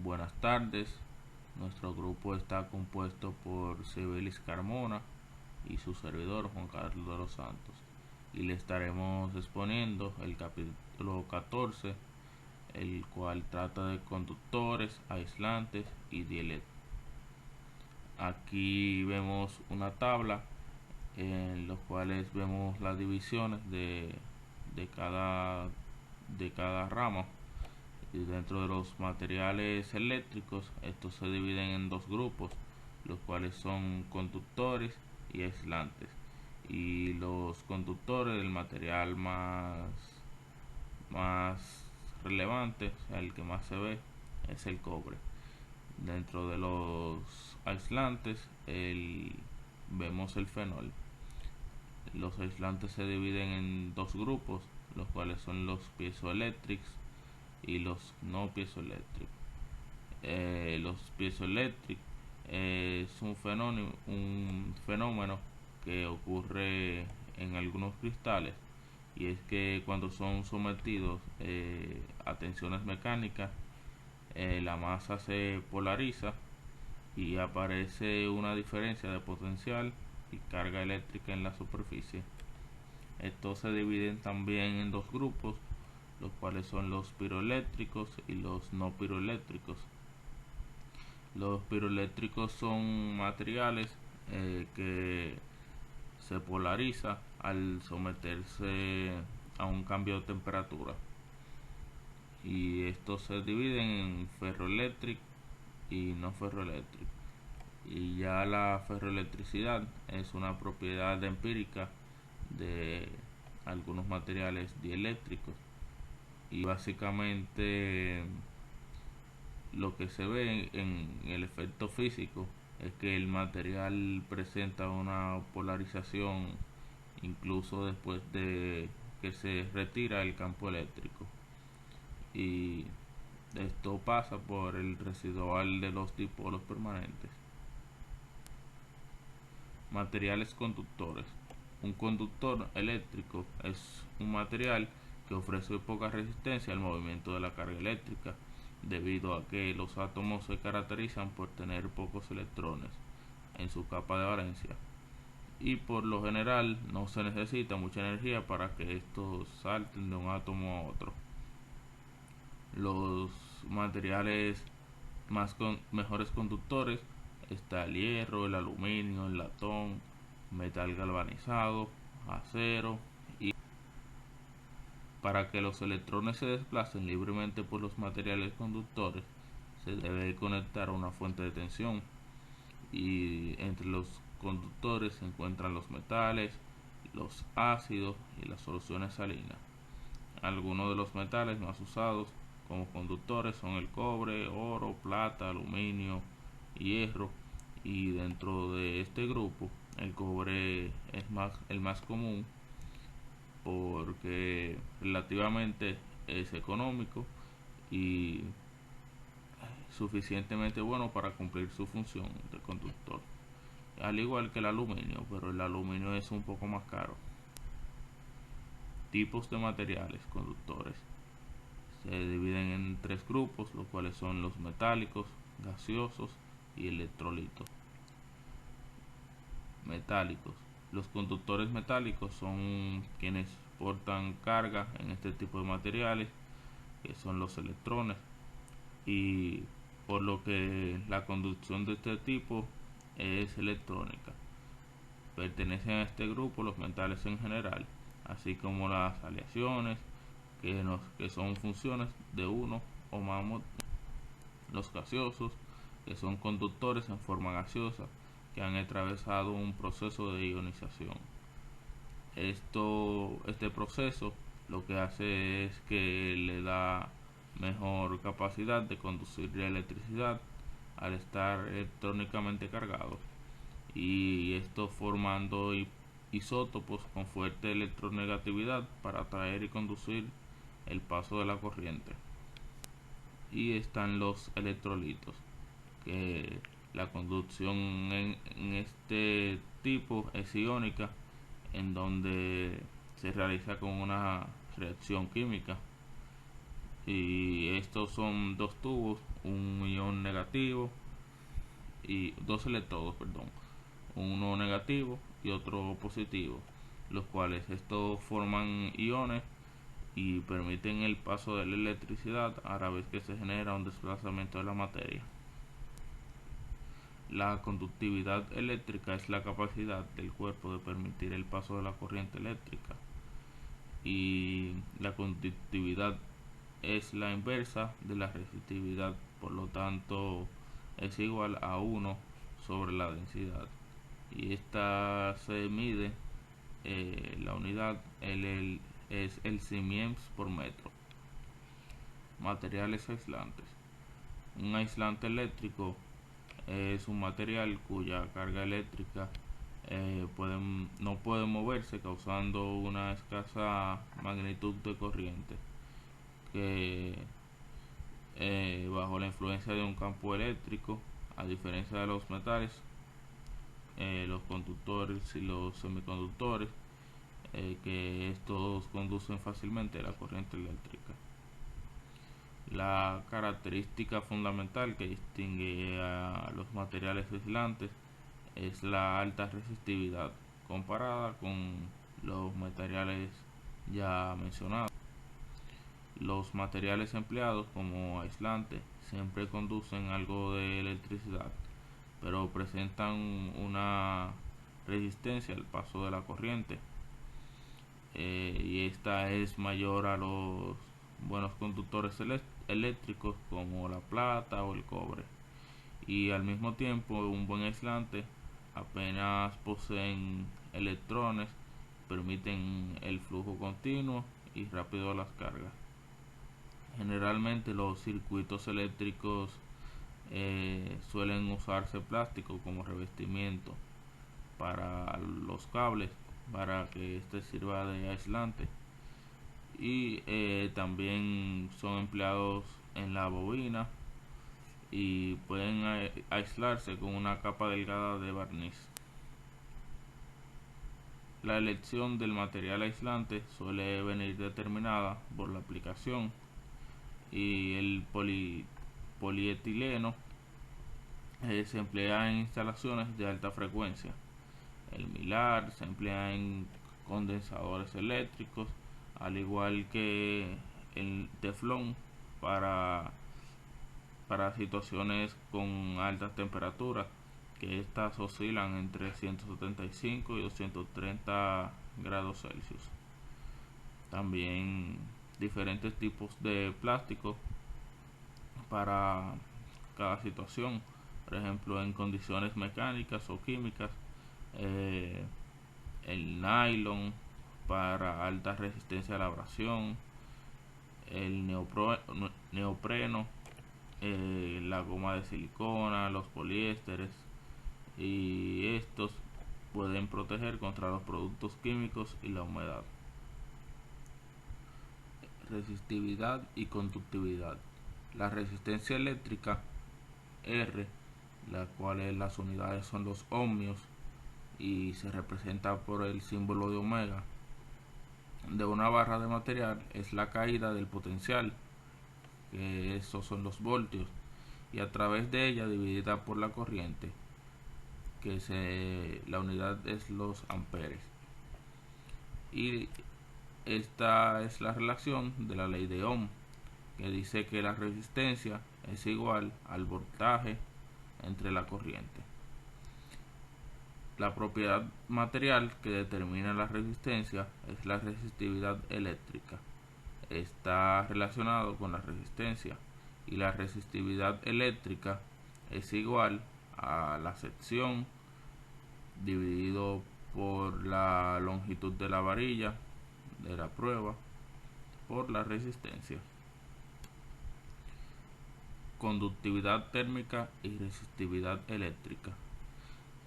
Buenas tardes. Nuestro grupo está compuesto por Sibelis Carmona y su servidor Juan Carlos de los Santos. Y le estaremos exponiendo el capítulo 14, el cual trata de conductores, aislantes y dieléctricos. Aquí vemos una tabla en los cuales vemos las divisiones de cada, de cada rama. Y dentro de los materiales eléctricos, estos se dividen en dos grupos, los cuales son conductores y aislantes. Y los conductores, el material más relevante, o sea, el que más se ve, es el cobre. Dentro de los aislantes vemos el fenol. Los aislantes se dividen en dos grupos, los cuales son los piezoeléctricos y los no piezoeléctricos. Los piezoeléctricos es un fenómeno que ocurre en algunos cristales, y es que cuando son sometidos a tensiones mecánicas, la masa se polariza y aparece una diferencia de potencial y carga eléctrica en la superficie. Estos se dividen también en dos grupos, los cuales son los piroeléctricos y los no piroeléctricos. Los piroeléctricos son materiales que se polariza al someterse a un cambio de temperatura, y estos se dividen en ferroeléctrico y no ferroeléctrico. Y ya la ferroelectricidad es una propiedad empírica de algunos materiales dieléctricos, y básicamente lo que se ve en el efecto físico es que el material presenta una polarización incluso después de que se retira el campo eléctrico, y esto pasa por el residual de los dipolos permanentes. Materiales conductores. Un conductor eléctrico es un material que ofrece poca resistencia al movimiento de la carga eléctrica, debido a que los átomos se caracterizan por tener pocos electrones en su capa de valencia, y por lo general no se necesita mucha energía para que estos salten de un átomo a otro. Los materiales mejores conductores está el hierro, el aluminio, el latón, metal galvanizado, acero. Y para que los electrones se desplacen libremente por los materiales conductores, se debe conectar a una fuente de tensión, y entre los conductores se encuentran los metales, los ácidos y las soluciones salinas. Algunos de los metales más usados como conductores son el cobre, oro, plata, aluminio, hierro. Y dentro de este grupo el cobre es el más común, porque relativamente es económico y suficientemente bueno para cumplir su función de conductor, al igual que el aluminio, pero el aluminio es un poco más caro. Tipos de materiales conductores se dividen en tres grupos, los cuales son los metálicos, gaseosos y electrolitos. Metálicos. Los conductores metálicos son quienes portan carga en este tipo de materiales, que son los electrones, y por lo que la conducción de este tipo es electrónica. Pertenecen a este grupo los metales en general, así como las aleaciones, que son funciones de uno o más. Los gaseosos, que son conductores en forma gaseosa que han atravesado un proceso de ionización. Este proceso lo que hace es que le da mejor capacidad de conducir la electricidad al estar electrónicamente cargado, y esto formando isótopos con fuerte electronegatividad para atraer y conducir el paso de la corriente. Y están los electrolitos, que la conducción en este tipo es iónica, en donde se realiza con una reacción química, Y estos son dos tubos, un ion negativo y dos electrodos, perdón, uno negativo y otro positivo, los cuales estos forman iones y permiten el paso de la electricidad a la vez que se genera un desplazamiento de la materia. La conductividad eléctrica es la capacidad del cuerpo de permitir el paso de la corriente eléctrica, y la conductividad es la inversa de la resistividad, por lo tanto es igual a 1 sobre la densidad, y esta se mide, la unidad es el siemens por metro. Materiales aislantes. Un aislante eléctrico es un material cuya carga eléctrica no puede moverse, causando una escasa magnitud de corriente que, bajo la influencia de un campo eléctrico, a diferencia de los metales, los conductores y los semiconductores, que estos conducen fácilmente la corriente eléctrica. La característica fundamental que distingue a los materiales aislantes es la alta resistividad comparada con los materiales ya mencionados. Los materiales empleados como aislante siempre conducen algo de electricidad, pero presentan una resistencia al paso de la corriente, y esta es mayor a los buenos conductores eléctricos como la plata o el cobre. Y al mismo tiempo, un buen aislante apenas poseen electrones, permiten el flujo continuo y rápido de las cargas. Generalmente los circuitos eléctricos suelen usarse plástico como revestimiento para los cables, para que este sirva de aislante, y también son empleados en la bobina y pueden aislarse con una capa delgada de barniz. La elección del material aislante suele venir determinada por la aplicación, y el polietileno se emplea en instalaciones de alta frecuencia. El milar se emplea en condensadores eléctricos, al igual que el teflón para situaciones con altas temperaturas, que estas oscilan entre 175 y 230 grados Celsius. También diferentes tipos de plástico para cada situación, por ejemplo en condiciones mecánicas o químicas, el nylon para alta resistencia a la abrasión, el neopreno, la goma de silicona, los poliésteres, y estos pueden proteger contra los productos químicos y la humedad. Resistividad y conductividad. La resistencia eléctrica R, la cual las unidades son los ohmios y se representa por el símbolo de omega, de una barra de material es la caída del potencial, que esos son los voltios, y a través de ella dividida por la corriente, que la unidad es los amperes. Y esta es la relación de la ley de Ohm, que dice que la resistencia es igual al voltaje entre la corriente. La propiedad material que determina la resistencia es la resistividad eléctrica. Está relacionado con la resistencia, y la resistividad eléctrica es igual a la sección dividido por la longitud de la varilla de la prueba por la resistencia. Conductividad térmica y resistividad eléctrica.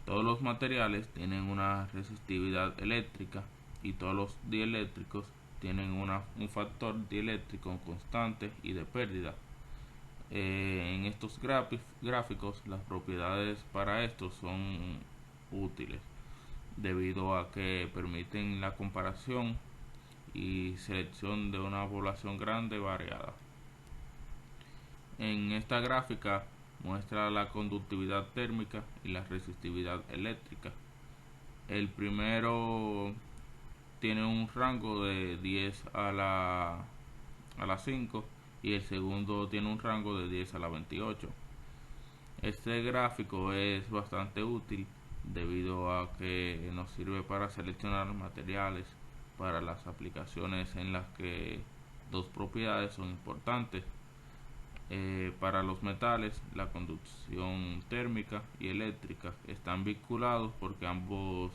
Todos los materiales tienen una resistividad eléctrica, y todos los dieléctricos tienen un factor dieléctrico constante y de pérdida. En estos gráficos las propiedades para estos son útiles, debido a que permiten la comparación y selección de una población grande y variada. En esta gráfica muestra la conductividad térmica y la resistividad eléctrica. El primero tiene un rango de 10 a la 5 y el segundo tiene un rango de 10 a la 28. Este gráfico es bastante útil debido a que nos sirve para seleccionar materiales para las aplicaciones en las que dos propiedades son importantes. Para los metales, la conducción térmica y eléctrica están vinculados porque ambos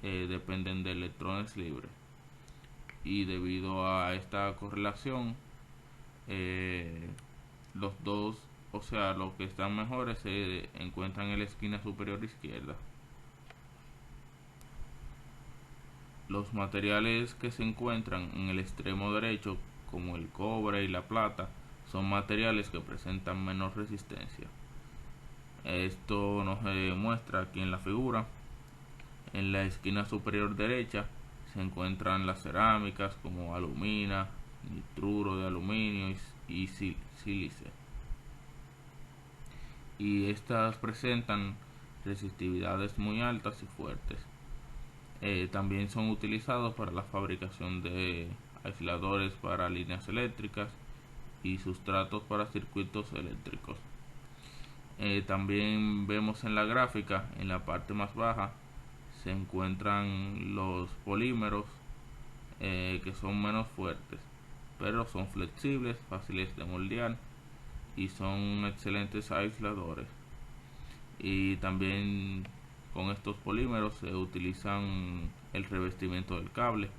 dependen de electrones libres, y debido a esta correlación los dos, o sea, los que están mejores se encuentran en la esquina superior izquierda. Los materiales que se encuentran en el extremo derecho, como el cobre y la plata, son materiales que presentan menor resistencia. Esto nos muestra aquí en la figura. En la esquina superior derecha se encuentran las cerámicas como alumina, nitruro de aluminio y sílice. Y estas presentan resistividades muy altas y fuertes. También son utilizados para la fabricación de aisladores para líneas eléctricas y sustratos para circuitos eléctricos. También vemos en la gráfica, en la parte más baja, se encuentran los polímeros que son menos fuertes, pero son flexibles, fáciles de moldear y son excelentes aisladores. Y también con estos polímeros se utilizan el revestimiento del cable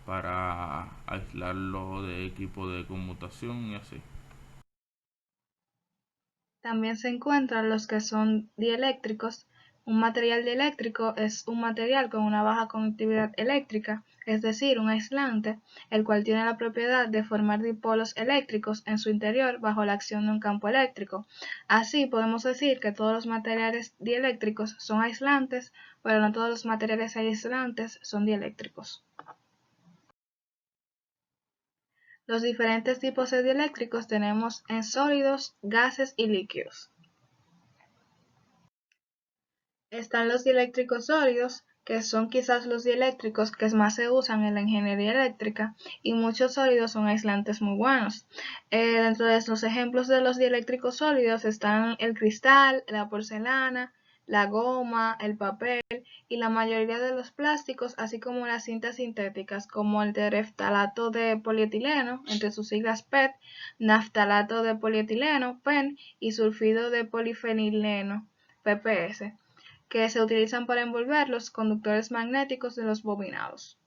para aislarlo de equipo de conmutación y así. También se encuentran los que son dieléctricos. Un material dieléctrico es un material con una baja conductividad eléctrica, es decir, un aislante, el cual tiene la propiedad de formar dipolos eléctricos en su interior bajo la acción de un campo eléctrico. Así podemos decir que todos los materiales dieléctricos son aislantes, pero no todos los materiales aislantes son dieléctricos. Los diferentes tipos de dieléctricos tenemos en sólidos, gases y líquidos. Están los dieléctricos sólidos, que son quizás los dieléctricos que más se usan en la ingeniería eléctrica, y muchos sólidos son aislantes muy buenos. Dentro de los ejemplos de los dieléctricos sólidos están el cristal, la porcelana, la goma, el papel y la mayoría de los plásticos, así como las cintas sintéticas como el tereftalato de polietileno, entre sus siglas PET, naftalato de polietileno, PEN, y sulfido de polifenileno, PPS, que se utilizan para envolver los conductores magnéticos de los bobinados.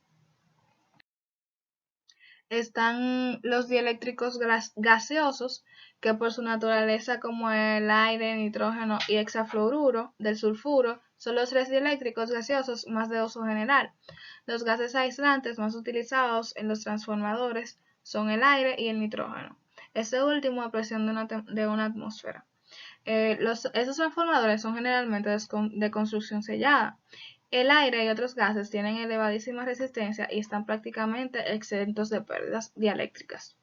Están los dieléctricos gaseosos, que por su naturaleza, como el aire, nitrógeno y hexafluoruro del sulfuro, son los tres dieléctricos gaseosos más de uso general. Los gases aislantes más utilizados en los transformadores son el aire y el nitrógeno, este último a presión de una atmósfera. Esos transformadores son generalmente de construcción sellada. El aire y otros gases tienen elevadísima resistencia y están prácticamente exentos de pérdidas dieléctricas.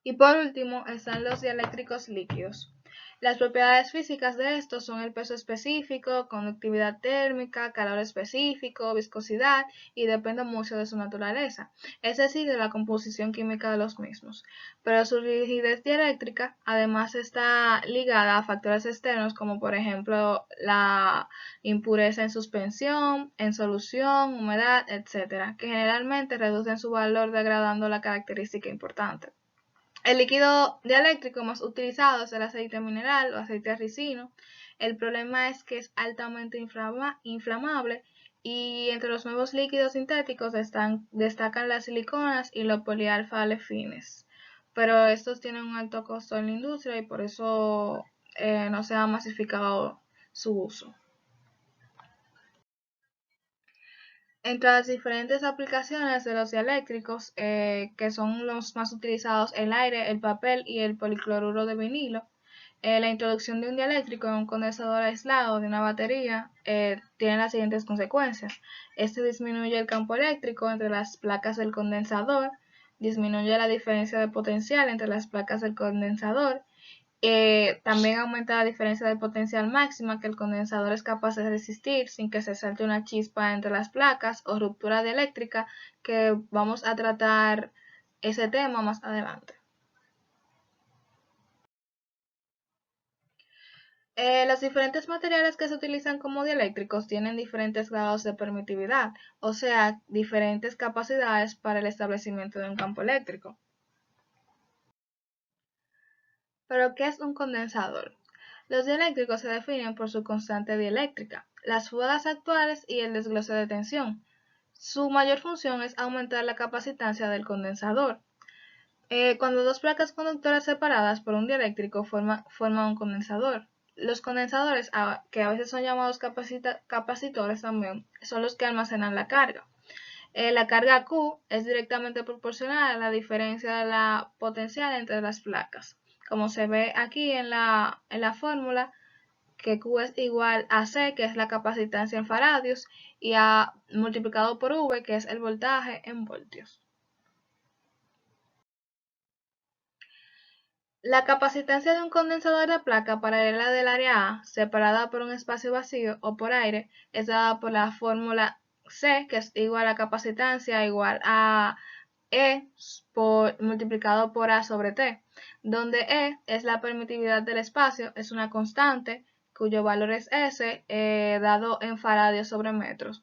Y por último están los dieléctricos líquidos. Las propiedades físicas de estos son el peso específico, conductividad térmica, calor específico, viscosidad, y dependen mucho de su naturaleza, es decir, de la composición química de los mismos. Pero su rigidez dieléctrica además está ligada a factores externos como por ejemplo la impureza en suspensión, en solución, humedad, etc., que generalmente reducen su valor degradando la característica importante. El líquido dieléctrico más utilizado es el aceite mineral o aceite ricino. El problema es que es altamente inflamable, y entre los nuevos líquidos sintéticos destacan las siliconas y los polialfa-alefines. Pero estos tienen un alto costo en la industria y por eso no se ha masificado su uso. Entre las diferentes aplicaciones de los dieléctricos, que son los más utilizados, el aire, el papel y el policloruro de vinilo, la introducción de un dieléctrico en un condensador aislado de una batería tiene las siguientes consecuencias. Este disminuye el campo eléctrico entre las placas del condensador, disminuye la diferencia de potencial entre las placas del condensador. También aumenta la diferencia de potencial máxima que el condensador es capaz de resistir sin que se salte una chispa entre las placas o ruptura dieléctrica, que vamos a tratar ese tema más adelante. Los diferentes materiales que se utilizan como dieléctricos tienen diferentes grados de permitividad, o sea, diferentes capacidades para el establecimiento de un campo eléctrico. ¿Pero qué es un condensador? Los dieléctricos se definen por su constante dieléctrica, las fugas actuales y el desglose de tensión. Su mayor función es aumentar la capacitancia del condensador. Cuando dos placas conductoras separadas por un dieléctrico forman un condensador. Los condensadores, que a veces son llamados capacitores también, son los que almacenan la carga. La carga Q es directamente proporcional a la diferencia de la potencial entre las placas. Como se ve aquí en la fórmula, que Q es igual a C, que es la capacitancia en faradios, y a multiplicado por V, que es el voltaje en voltios. La capacitancia de un condensador de placa paralela del área A, separada por un espacio vacío o por aire, es dada por la fórmula C, que es igual a capacitancia igual a E multiplicado por A sobre T, donde E es la permitividad del espacio, es una constante cuyo valor es S, dado en faradios sobre metros.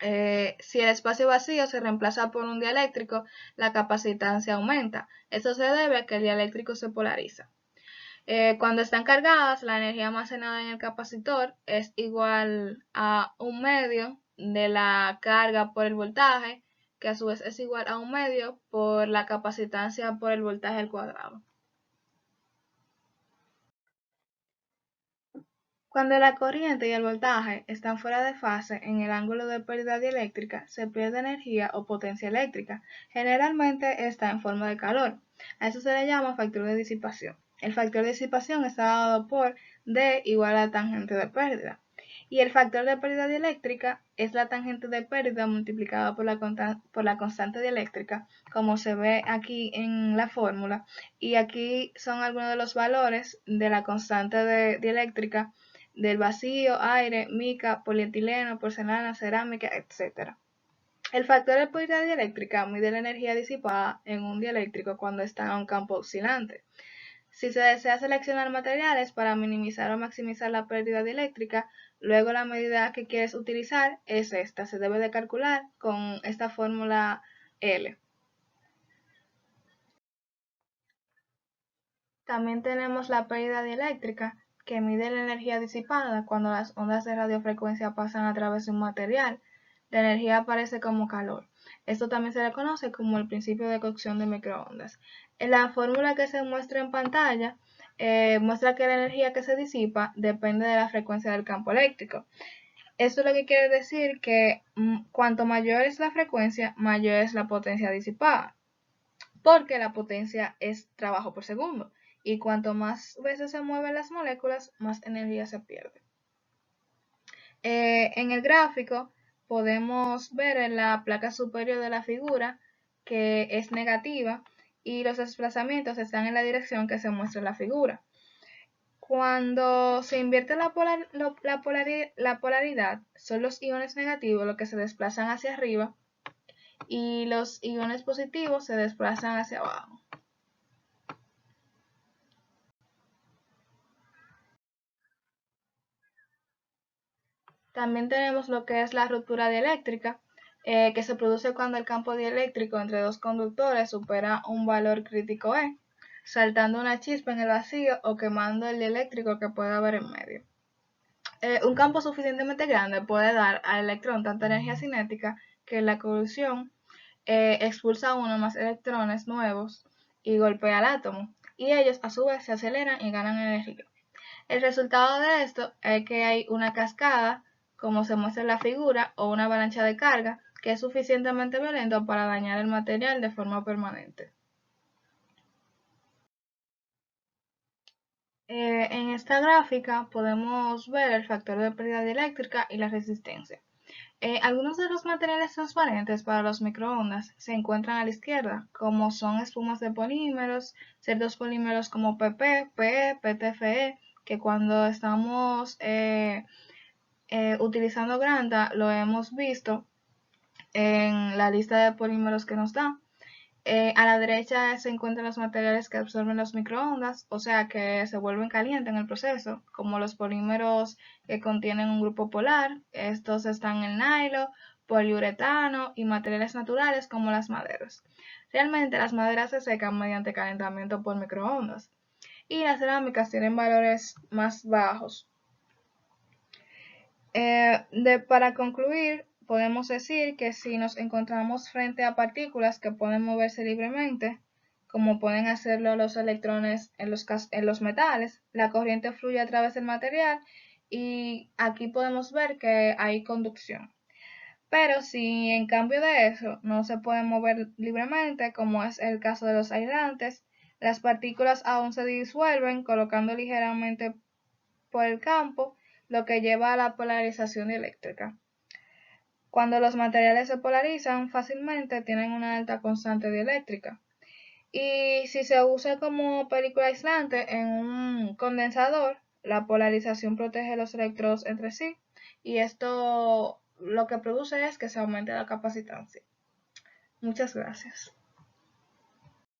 Si el espacio vacío se reemplaza por un dieléctrico, la capacitancia aumenta. Esto se debe a que el dieléctrico se polariza. Cuando están cargadas, la energía almacenada en el capacitor es igual a 1/2 de la carga por el voltaje, que a su vez es igual a 1/2 por la capacitancia por el voltaje al cuadrado. Cuando la corriente y el voltaje están fuera de fase en el ángulo de pérdida dieléctrica, se pierde energía o potencia eléctrica. Generalmente está en forma de calor. A eso se le llama factor de disipación. El factor de disipación está dado por D igual a la tangente de pérdida. Y el factor de pérdida dieléctrica es la tangente de pérdida multiplicada por la constante dieléctrica, como se ve aquí en la fórmula. Y aquí son algunos de los valores de la constante dieléctrica del vacío, aire, mica, polietileno, porcelana, cerámica, etc. El factor de pérdida dieléctrica mide la energía disipada en un dieléctrico cuando está en un campo oscilante. Si se desea seleccionar materiales para minimizar o maximizar la pérdida dieléctrica, luego la medida que quieres utilizar es esta. Se debe de calcular con esta fórmula L. También tenemos la pérdida dieléctrica, que mide la energía disipada cuando las ondas de radiofrecuencia pasan a través de un material. La energía aparece como calor. Esto también se le conoce como el principio de cocción de microondas. En la fórmula que se muestra en pantalla, muestra que la energía que se disipa depende de la frecuencia del campo eléctrico. Esto lo que quiere decir que cuanto mayor es la frecuencia, mayor es la potencia disipada, porque la potencia es trabajo por segundo, y cuanto más veces se mueven las moléculas, más energía se pierde. En el gráfico podemos ver en la placa superior de la figura que es negativa y los desplazamientos están en la dirección que se muestra en la figura. Cuando se invierte la polaridad, son los iones negativos los que se desplazan hacia arriba y los iones positivos se desplazan hacia abajo. También tenemos lo que es la ruptura dieléctrica, que se produce cuando el campo dieléctrico entre dos conductores supera un valor crítico E, saltando una chispa en el vacío o quemando el dieléctrico que puede haber en medio. Un campo suficientemente grande puede dar al electrón tanta energía cinética que la colisión expulsa uno más electrones nuevos y golpea al átomo, y ellos a su vez se aceleran y ganan energía. El resultado de esto es que hay una cascada, como se muestra en la figura, o una avalancha de carga que es suficientemente violenta para dañar el material de forma permanente. En esta gráfica podemos ver el factor de pérdida dieléctrica y la resistencia. Algunos de los materiales transparentes para los microondas se encuentran a la izquierda, como son espumas de polímeros, ciertos polímeros como PP, PE, PTFE, que cuando estamos utilizando Granta lo hemos visto en la lista de polímeros que nos da. A la derecha se encuentran los materiales que absorben los microondas, o sea que se vuelven calientes en el proceso, como los polímeros que contienen un grupo polar. Estos están en nylon, poliuretano y materiales naturales como las maderas. Realmente las maderas se secan mediante calentamiento por microondas y las cerámicas tienen valores más bajos. Para concluir, podemos decir que si nos encontramos frente a partículas que pueden moverse libremente, como pueden hacerlo los electrones en los metales, la corriente fluye a través del material y aquí podemos ver que hay conducción. Pero si en cambio de eso no se pueden mover libremente, como es el caso de los aislantes, las partículas aún se disuelven colocando ligeramente por el campo, lo que lleva a la polarización eléctrica. Cuando los materiales se polarizan fácilmente tienen una alta constante dieléctrica. Y si se usa como película aislante en un condensador, la polarización protege los electrodos entre sí y esto lo que produce es que se aumente la capacitancia. Muchas gracias.